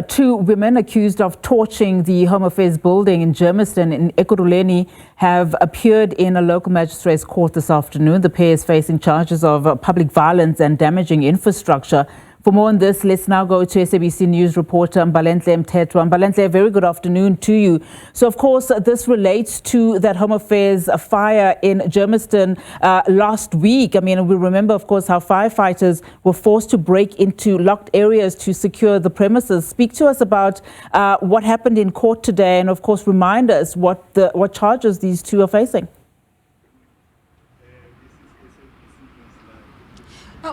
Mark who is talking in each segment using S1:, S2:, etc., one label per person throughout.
S1: Two women accused of torching the Home Affairs building in Germiston in Ekurhuleni have appeared in a local magistrate's court this afternoon. The pair is facing charges of public violence and damaging infrastructure. For more on this, let's now go to SABC News reporter Mthethwa. Mbalenhle, a very good afternoon to you. So, of course, this relates to that Home Affairs fire in Germiston last week. I mean, we remember, of course, how firefighters were forced to break into locked areas to secure the premises. Speak to us about what happened in court today and, of course, remind us what charges these two are facing.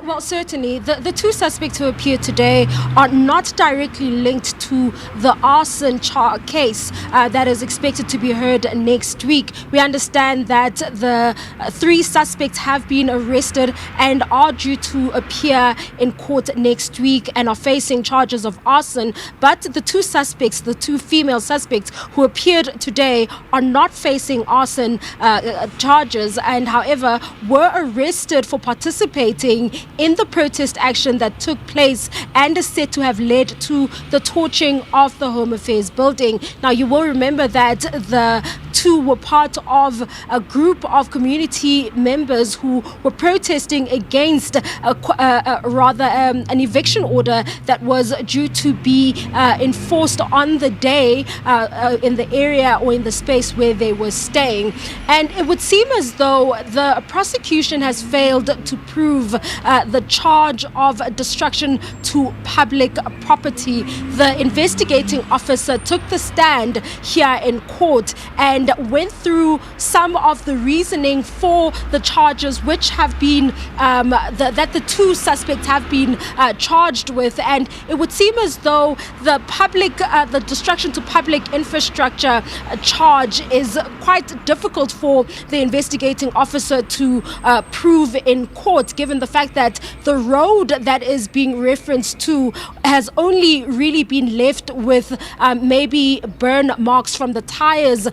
S2: Well, certainly. The two suspects who appeared today are not directly linked to the arson case that is expected to be heard next week. We understand that the three suspects have been arrested and are due to appear in court next week and are facing charges of arson. But the two suspects, the two female suspects who appeared today, are not facing arson charges and, however, were arrested for participating in the protest action that took place and is said to have led to the torching of the Home Affairs building. Now, you will remember that the two were part of a group of community members who were protesting against an eviction order that was due to be enforced on the day in the area or in the space where they were staying. And it would seem as though the prosecution has failed to prove the charge of destruction to public property. The investigating officer took the stand here in court and went through some of the reasoning for the charges which have been that the two suspects have been charged with. And it would seem as though the destruction to public infrastructure charge is quite difficult for the investigating officer to prove in court, given the fact that the road that is being referenced to has only really been left with maybe burn marks from the tires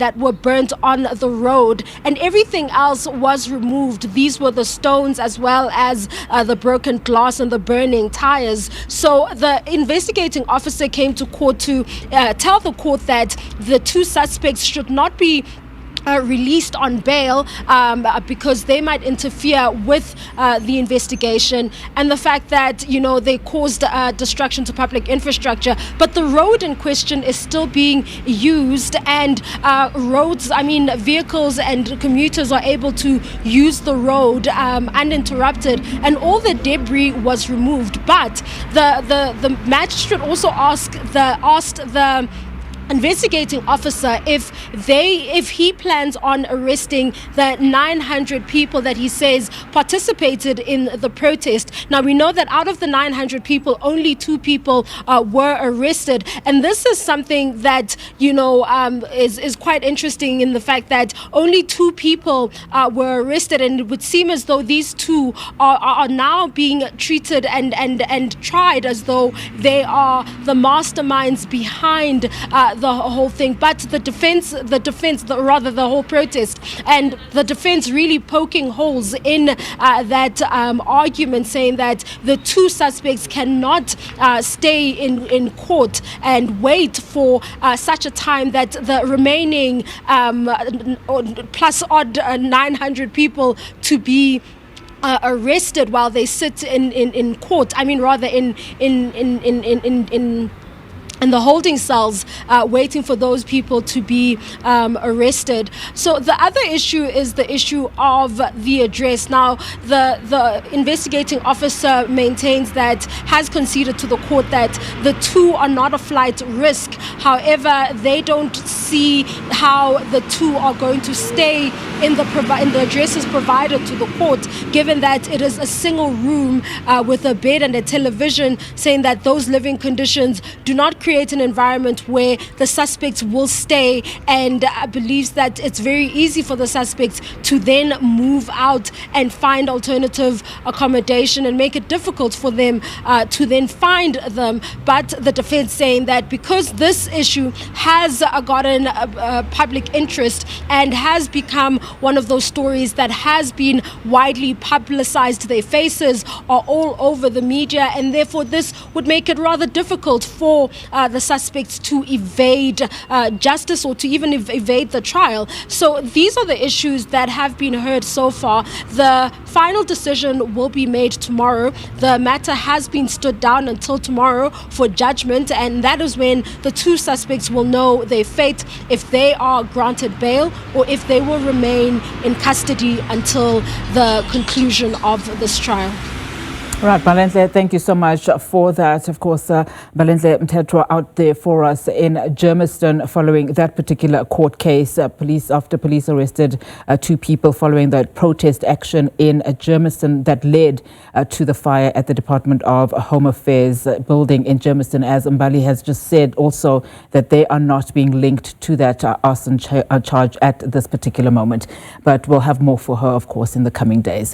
S2: that were burnt on the road, and everything else was removed. These were the stones as well as the broken glass and the burning tires. So the investigating officer came to court to tell the court that the two suspects should not be released on bail because they might interfere with the investigation, and the fact that, you know, they caused destruction to public infrastructure. But the road in question is still being used, and vehicles and commuters are able to use the road uninterrupted, and all the debris was removed. But the magistrate also asked the investigating officer if he plans on arresting the 900 people that he says participated in the protest. Now, we know that out of the 900 people, only 2 people were arrested, and this is something that, you know, is quite interesting in the fact that only 2 people were arrested, and it would seem as though these 2 are now being treated and tried as though they are the masterminds behind the whole thing. But the whole protest, and the defense really poking holes in that argument, saying that the 2 suspects cannot stay in court and wait for such a time that the remaining plus odd 900 people to be arrested while they sit in court. I mean, rather in the holding cells, waiting for those people to be arrested. So the other issue is the issue of the address. Now, the investigating officer maintains that, has conceded to the court that the 2 are not a flight risk. However, they don't see how the 2 are going to stay in the addresses provided to the court, given that it is a single room with a bed and a television, saying that those living conditions do not create an environment where the suspects will stay, and believes that it's very easy for the suspects to then move out and find alternative accommodation and make it difficult for them to then find them. But the defense saying that because this issue has gotten public interest and has become one of those stories that has been widely publicized. Their faces are all over the media, and therefore this would make it rather difficult for the suspects to evade justice or to even evade the trial. So these are the issues that have been heard so far. The final decision will be made tomorrow. The matter has been stood down until tomorrow for judgment, and that is when the two suspects will know their fate, if they are granted bail or if they will remain in custody until the conclusion of this trial.
S1: Right, Mbalenhle, thank you so much for that. Of course, Mbalenhle Mthethwa out there for us in Germiston following that particular court case. Police arrested two people following the protest action in Germiston that led to the fire at the Department of Home Affairs building in Germiston. As Mbali has just said also that they are not being linked to that arson charge at this particular moment. But we'll have more for her, of course, in the coming days.